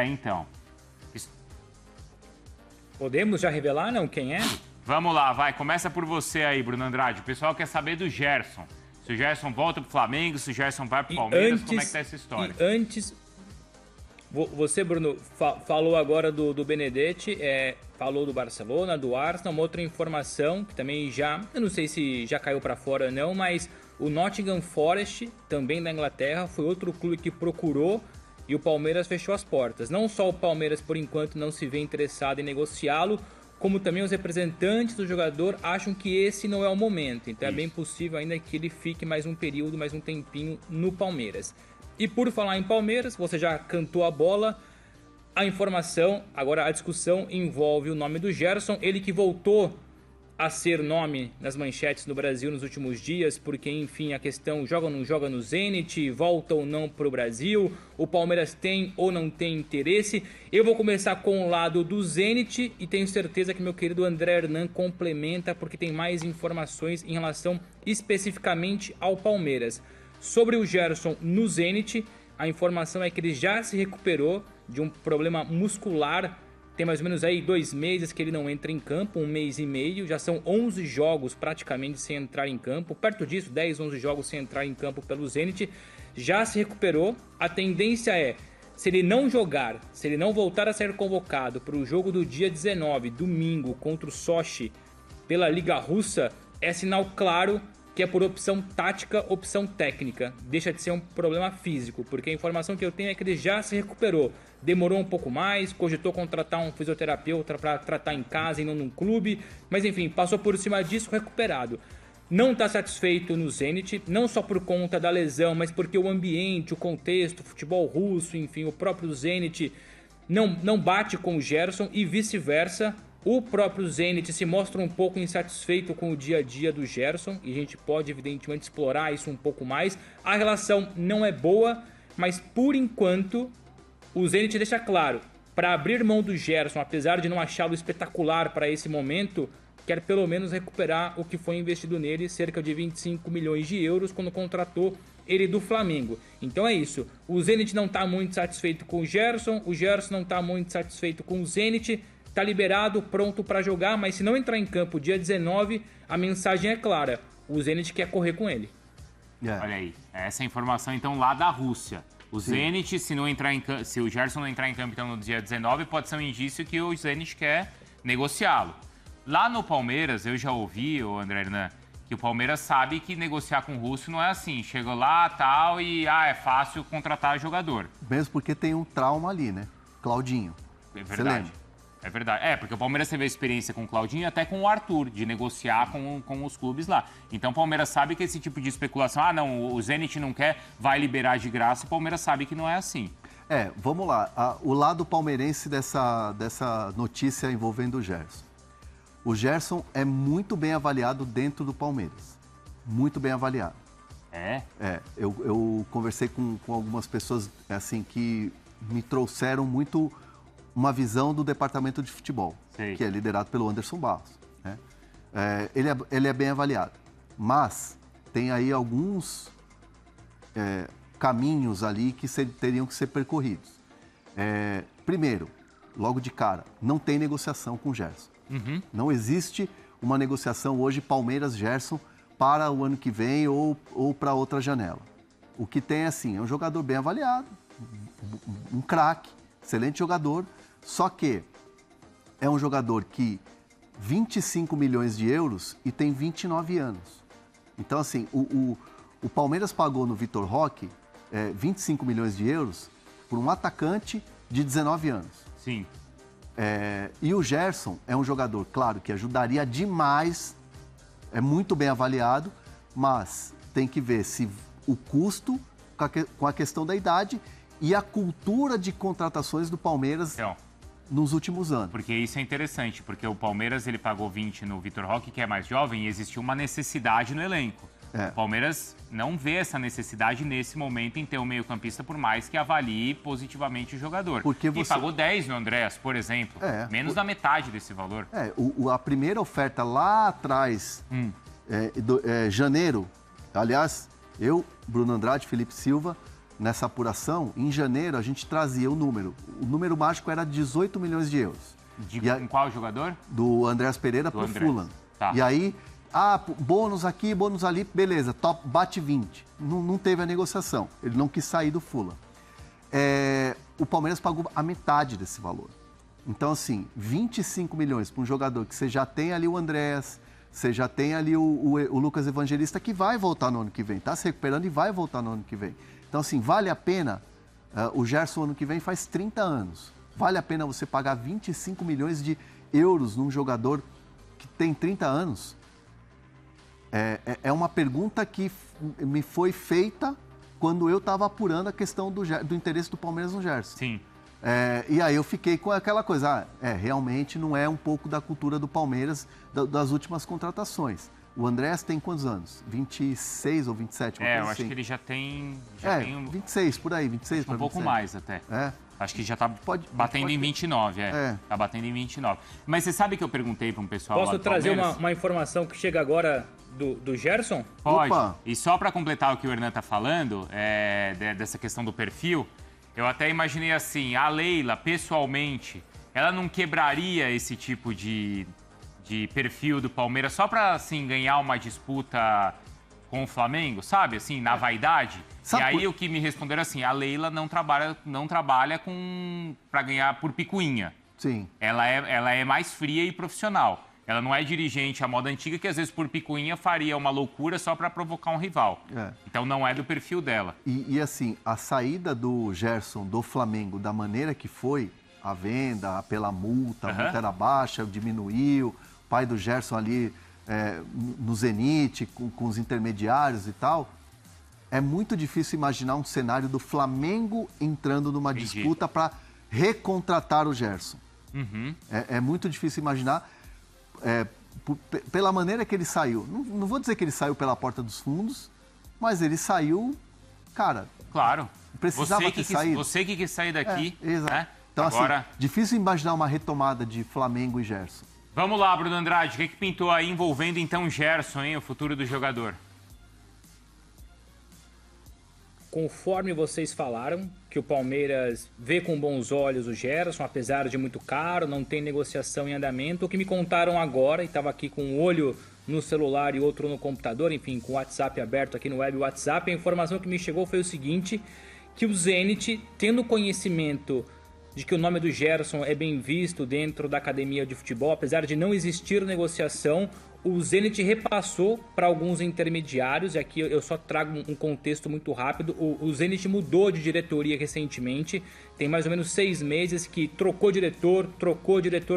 Então. Podemos já revelar, não? Quem é? Vamos lá, vai. Começa por você aí, Bruno Andrade. O pessoal quer saber do Gerson. Se o Gerson volta pro Flamengo, se o Gerson vai pro Palmeiras, como é que tá essa história? E antes... Você, Bruno, falou agora do Benedetti, falou do Barcelona, do Arsenal. Uma outra informação que também eu não sei se já caiu para fora ou não, mas o Nottingham Forest, também da Inglaterra, foi outro clube que procurou e o Palmeiras fechou as portas. Não só o Palmeiras, por enquanto, não se vê interessado em negociá-lo, como também os representantes do jogador acham que esse não é o momento. Então é bem possível ainda que ele fique mais um período, mais um tempinho no Palmeiras. E por falar em Palmeiras, você já cantou a bola, a informação, agora a discussão envolve o nome do Gerson, ele que voltou a ser nome nas manchetes no Brasil nos últimos dias, porque enfim a questão joga ou não joga no Zenit, volta ou não para o Brasil, o Palmeiras tem ou não tem interesse. Eu vou começar com o lado do Zenit e tenho certeza que meu querido André Hernan complementa, porque tem mais informações em relação especificamente ao Palmeiras. Sobre o Gerson no Zenit, a informação é que ele já se recuperou de um problema muscular. Tem mais ou menos aí 2 meses que ele não entra em campo, 1 mês e meio. Já são 11 jogos praticamente sem entrar em campo. Perto disso, 10, 11 jogos sem entrar em campo pelo Zenit. Já se recuperou. A tendência é, se ele não jogar, se ele não voltar a ser convocado para o jogo do dia 19, domingo, contra o Sochi, pela Liga Russa, é sinal claro que é por opção tática, opção técnica. Deixa de ser um problema físico, porque a informação que eu tenho é que ele já se recuperou. Demorou um pouco mais, cogitou contratar um fisioterapeuta para tratar em casa e não num clube, mas enfim, passou por cima disso recuperado. Não está satisfeito no Zenit, não só por conta da lesão, mas porque o ambiente, o contexto, o futebol russo, enfim, o próprio Zenit não bate com o Gerson e vice-versa. O próprio Zenit se mostra um pouco insatisfeito com o dia a dia do Gerson e a gente pode evidentemente explorar isso um pouco mais. A relação não é boa, mas por enquanto o Zenit deixa claro, para abrir mão do Gerson, apesar de não achá-lo espetacular para esse momento, quer pelo menos recuperar o que foi investido nele, cerca de 25 milhões de euros, quando contratou ele do Flamengo. Então é isso, o Zenit não está muito satisfeito com o Gerson não está muito satisfeito com o Zenit, está liberado, pronto para jogar, mas se não entrar em campo dia 19, a mensagem é clara, o Zenit quer correr com ele. Olha aí, essa é a informação então lá da Rússia. O Zenit, se o Gerson não entrar em campo então, no dia 19, pode ser um indício que o Zenit quer negociá-lo. Lá no Palmeiras, eu já ouvi, o André Hernan, que o Palmeiras sabe que negociar com o russo não é assim. Chegou lá, tal, e é fácil contratar jogador. Mesmo porque tem um trauma ali, né? Claudinho. É verdade. É verdade. Porque o Palmeiras teve a experiência com o Claudinho e até com o Arthur, de negociar com os clubes lá. Então o Palmeiras sabe que esse tipo de especulação, o Zenit não quer, vai liberar de graça, o Palmeiras sabe que não é assim. Vamos lá. O lado palmeirense dessa notícia envolvendo o Gerson. O Gerson é muito bem avaliado dentro do Palmeiras. Muito bem avaliado. Eu conversei com algumas pessoas assim que me trouxeram muito uma visão do departamento de futebol, que é liderado pelo Anderson Barros. Né? Ele é bem avaliado, mas tem aí alguns caminhos ali que teriam que ser percorridos. Primeiro, logo de cara, não tem negociação com o Gerson. Não existe uma negociação hoje Palmeiras-Gerson para o ano que vem ou para outra janela. O que tem é um jogador bem avaliado, um craque, excelente jogador, só que é um jogador que 25 milhões de euros e tem 29 anos. Então, assim, o Palmeiras pagou no Vitor Roque 25 milhões de euros por um atacante de 19 anos. Sim. E o Gerson é um jogador, claro, que ajudaria demais, é muito bem avaliado, mas tem que ver se o custo com a questão da idade e a cultura de contratações do Palmeiras nos últimos anos. Porque isso é interessante, porque o Palmeiras ele pagou 20 no Vitor Roque, que é mais jovem, e existiu uma necessidade no elenco. O Palmeiras não vê essa necessidade nesse momento em ter um meio-campista, por mais que avalie positivamente o jogador. E pagou 10 no Andréas, por exemplo, menos da metade desse valor. A primeira oferta lá atrás, janeiro, aliás, eu, Bruno Andrade, Felipe Silva, nessa apuração, em janeiro a gente trazia o número mágico era 18 milhões de euros. Com qual jogador? Do Andreas Pereira pro Fulham. Tá. E aí, bônus aqui, bônus ali, beleza, top, bate 20. Não teve a negociação, ele não quis sair do Fulham. O Palmeiras pagou a metade desse valor. Então, assim, 25 milhões para um jogador que você já tem ali o Andrés, você já tem ali o Lucas Evangelista, que vai voltar no ano que vem, está se recuperando e vai voltar no ano que vem. Então, assim, vale a pena, o Gerson ano que vem faz 30 anos, vale a pena você pagar 25 milhões de euros num jogador que tem 30 anos? É uma pergunta que me foi feita quando eu estava apurando a questão do interesse do Palmeiras no Gerson. Sim. E aí eu fiquei com aquela coisa, realmente não é um pouco da cultura do Palmeiras das últimas contratações. O Andrés tem quantos anos? 26 ou 27? Eu acho que ele já tem... 26, por aí, 26 para 27. Um pouco mais até. Acho que já está batendo em 29, Está batendo em 29. Mas você sabe que eu perguntei para um pessoal lá do Posso trazer Palmeiras? uma informação que chega agora do Gerson? Pode. Opa. E só para completar o que o Hernan está falando, dessa questão do perfil, eu até imaginei assim, a Leila, pessoalmente, ela não quebraria esse tipo de perfil do Palmeiras só para, assim, ganhar uma disputa com o Flamengo, sabe? Assim, na vaidade. Sabe e aí o que me responderam assim, a Leila não trabalha para ganhar por picuinha. Sim. Ela é mais fria e profissional. Ela não é dirigente à moda antiga que às vezes por picuinha faria uma loucura só para provocar um rival. Então não é do perfil dela. E assim, a saída do Gerson do Flamengo da maneira que foi, a venda, pela multa, a multa era baixa, diminuiu, o pai do Gerson ali no Zenit, com os intermediários e tal, é muito difícil imaginar um cenário do Flamengo entrando numa disputa para recontratar o Gerson. É muito difícil imaginar, pela maneira que ele saiu. Não vou dizer que ele saiu pela porta dos fundos, mas ele saiu, cara... Claro. Precisava ter saído. Você que quis sair daqui. Exato. Né? Então, agora... assim, difícil imaginar uma retomada de Flamengo e Gerson. Vamos lá, Bruno Andrade. O que pintou aí envolvendo, então, Gerson, hein? O futuro do jogador. Conforme vocês falaram, que o Palmeiras vê com bons olhos o Gerson, apesar de muito caro, não tem negociação em andamento. O que me contaram agora, e estava aqui com um olho no celular e outro no computador, enfim, com o WhatsApp aberto aqui no web WhatsApp, a informação que me chegou foi o seguinte, que o Zenit, tendo conhecimento de que o nome do Gerson é bem visto dentro da academia de futebol, apesar de não existir negociação, o Zenit repassou para alguns intermediários, e aqui eu só trago um contexto muito rápido. O Zenit mudou de diretoria recentemente, tem mais ou menos 6 meses que trocou diretor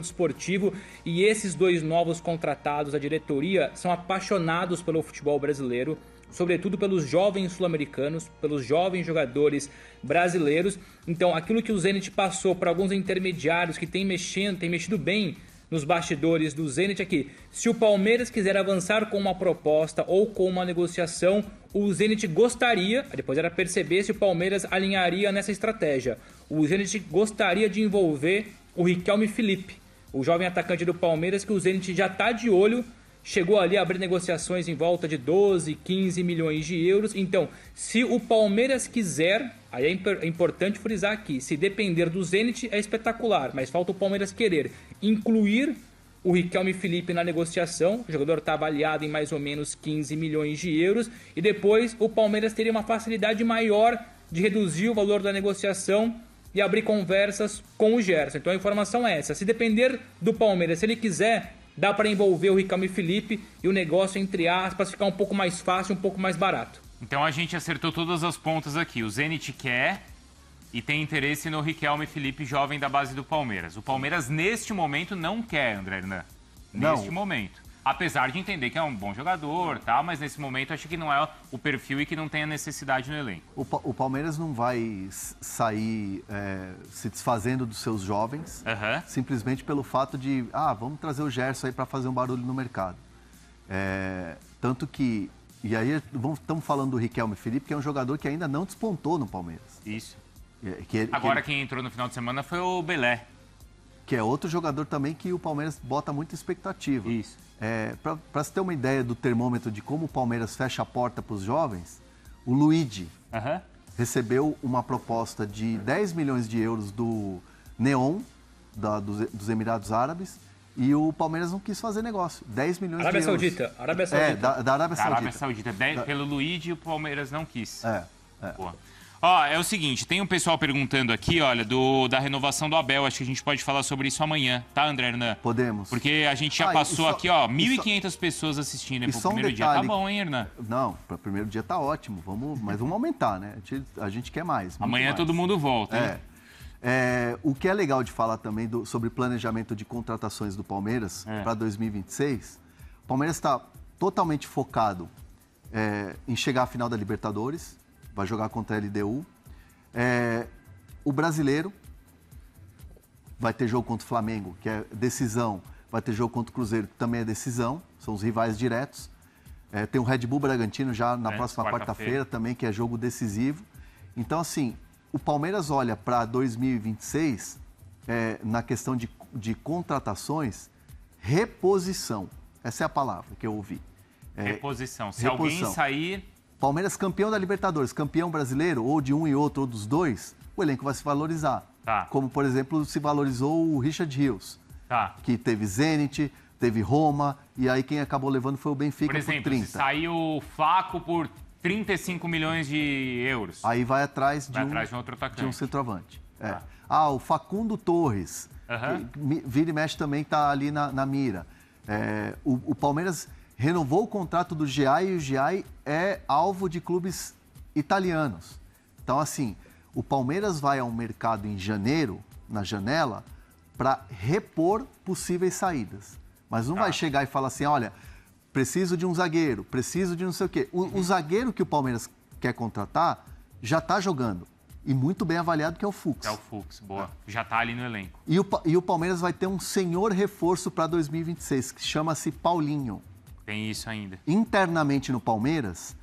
desportivo, e esses 2 novos contratados da diretoria são apaixonados pelo futebol brasileiro, sobretudo pelos jovens sul-americanos, pelos jovens jogadores brasileiros. Então, aquilo que o Zenit passou para alguns intermediários que tem mexido bem nos bastidores do Zenit aqui. Se o Palmeiras quiser avançar com uma proposta ou com uma negociação, o Zenit gostaria, depois era perceber se o Palmeiras alinharia nessa estratégia. O Zenit gostaria de envolver o Riquelme Felipe, o jovem atacante do Palmeiras, que o Zenit já está de olho, chegou ali a abrir negociações em volta de 12, 15 milhões de euros. Então, se o Palmeiras quiser, aí é importante frisar aqui, se depender do Zenit é espetacular, mas falta o Palmeiras querer incluir o Riquelme Felipe na negociação. O jogador está avaliado em mais ou menos 15 milhões de euros, e depois o Palmeiras teria uma facilidade maior de reduzir o valor da negociação e abrir conversas com o Gerson. Então a informação é essa, se depender do Palmeiras, se ele quiser, dá para envolver o Riquelme Felipe e o negócio, entre aspas, ficar um pouco mais fácil, um pouco mais barato. Então a gente acertou todas as pontas aqui. O Zenit quer e tem interesse no Riquelme Felipe, jovem da base do Palmeiras. O Palmeiras, neste momento, não quer, André Hernan. Neste momento. Apesar de entender que é um bom jogador, tá? Mas nesse momento acho que não é o perfil e que não tem a necessidade no elenco. O Palmeiras não vai sair se desfazendo dos seus jovens, simplesmente pelo fato de, vamos trazer o Gerson aí para fazer um barulho no mercado. Tanto que, e aí estamos falando do Riquelme Felipe, que é um jogador que ainda não despontou no Palmeiras. Isso. Agora quem entrou no final de semana foi o Belé. Que é outro jogador também que o Palmeiras bota muita expectativa. Isso. Para você ter uma ideia do termômetro de como o Palmeiras fecha a porta para os jovens, o Luigi recebeu uma proposta de 10 milhões de euros do Neom, dos Emirados Árabes, e o Palmeiras não quis fazer negócio. 10 milhões Arábia de euros. Saudita. Arábia Saudita. Da Arábia Saudita. Arábia Saudita. Pelo Luigi, o Palmeiras não quis. Boa. Ó, é o seguinte, tem um pessoal perguntando aqui, olha, da renovação do Abel. Acho que a gente pode falar sobre isso amanhã, tá, André Hernan? Podemos. Porque a gente já passou aqui, ó, 1.500 pessoas assistindo pro primeiro dia. Tá bom, hein, Hernan? Não, para o primeiro dia tá ótimo. Mas vamos aumentar, né? A gente quer mais. Amanhã mais. todo mundo volta, hein? O que é legal de falar também sobre planejamento de contratações do Palmeiras para 2026, o Palmeiras está totalmente focado em chegar à final da Libertadores, vai jogar contra a LDU. O brasileiro vai ter jogo contra o Flamengo, que é decisão, vai ter jogo contra o Cruzeiro, que também é decisão, são os rivais diretos. Tem o Red Bull Bragantino já na próxima quarta-feira também, que é jogo decisivo. Então, assim, o Palmeiras olha para 2026 na questão de contratações, reposição. Essa é a palavra que eu ouvi. Reposição. Se alguém sair... Palmeiras campeão da Libertadores, campeão brasileiro, ou de um e outro, ou dos dois, o elenco vai se valorizar. Tá. Como, por exemplo, se valorizou o Richard Rios, que teve Zenit, teve Roma, e aí quem acabou levando foi o Benfica por 30. Por exemplo, se saiu o Flaco por 35 milhões de euros. Aí vai atrás de um outro atacante. De um centroavante. O Facundo Torres, que vira e mexe também está ali na mira. O Palmeiras renovou o contrato do Giai e o Giai é alvo de clubes italianos. Então, assim, o Palmeiras vai ao mercado em janeiro, na janela, para repor possíveis saídas. Mas não vai chegar e falar assim, olha, preciso de um zagueiro, preciso de não sei o quê. O zagueiro que o Palmeiras quer contratar já está jogando. E muito bem avaliado, que é o Fux. É o Fux, boa. Já está ali no elenco. E o Palmeiras vai ter um senhor reforço para 2026, que chama-se Paulinho. Tem isso ainda. Internamente no Palmeiras,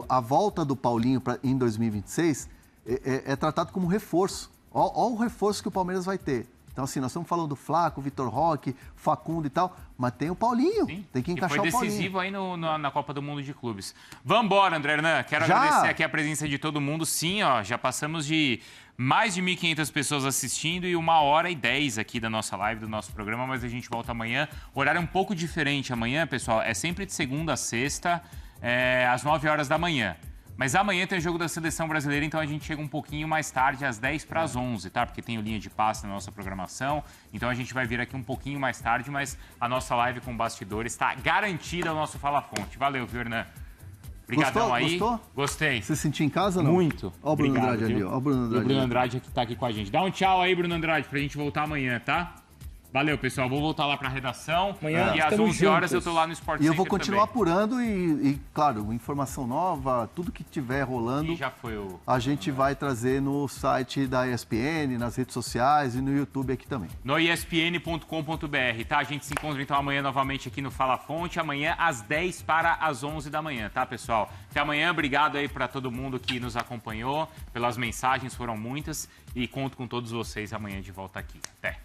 a volta do Paulinho em 2026 é tratado como reforço. Olha o reforço que o Palmeiras vai ter. Então, assim, nós estamos falando do Flaco, Vitor Roque, Facundo e tal, mas tem o Paulinho. Sim. Tem que encaixar o Paulinho. Foi decisivo aí na Copa do Mundo de Clubes. Vambora, André Hernan. Quero agradecer aqui a presença de todo mundo. Sim, ó, já passamos de mais de 1.500 pessoas assistindo e 1h10 aqui da nossa live, do nosso programa, mas a gente volta amanhã. Horário um pouco diferente amanhã, pessoal. É sempre de segunda a sexta, às 9 horas da manhã. Mas amanhã tem o jogo da Seleção Brasileira, então a gente chega um pouquinho mais tarde, às 10 para as 11, tá? Porque tem o linha de passe na nossa programação. Então a gente vai vir aqui um pouquinho mais tarde, mas a nossa live com bastidores está garantida ao nosso Fala Fonte. Valeu, viu, Hernan? Obrigadão aí. Gostou? Gostei. Você sentiu em casa ou não? Muito. Olha o Bruno Andrade ali, ó. Olha o Bruno Andrade. O Bruno Andrade que tá aqui com a gente. Dá um tchau aí, Bruno Andrade, pra gente voltar amanhã, tá? Valeu, pessoal. Vou voltar lá pra redação. Amanhã e às 11 horas eu tô lá no Sport Center. E eu vou continuar também. apurando e, claro, informação nova, tudo que tiver rolando, E já foi a gente vai trazer no site da ESPN, nas redes sociais e no YouTube aqui também. No espn.com.br, tá? A gente se encontra então amanhã novamente aqui no Fala Fonte. Amanhã às 10 para as 11 da manhã, tá, pessoal? Até amanhã. Obrigado aí pra todo mundo que nos acompanhou. Pelas mensagens, foram muitas. E conto com todos vocês amanhã de volta aqui. Até.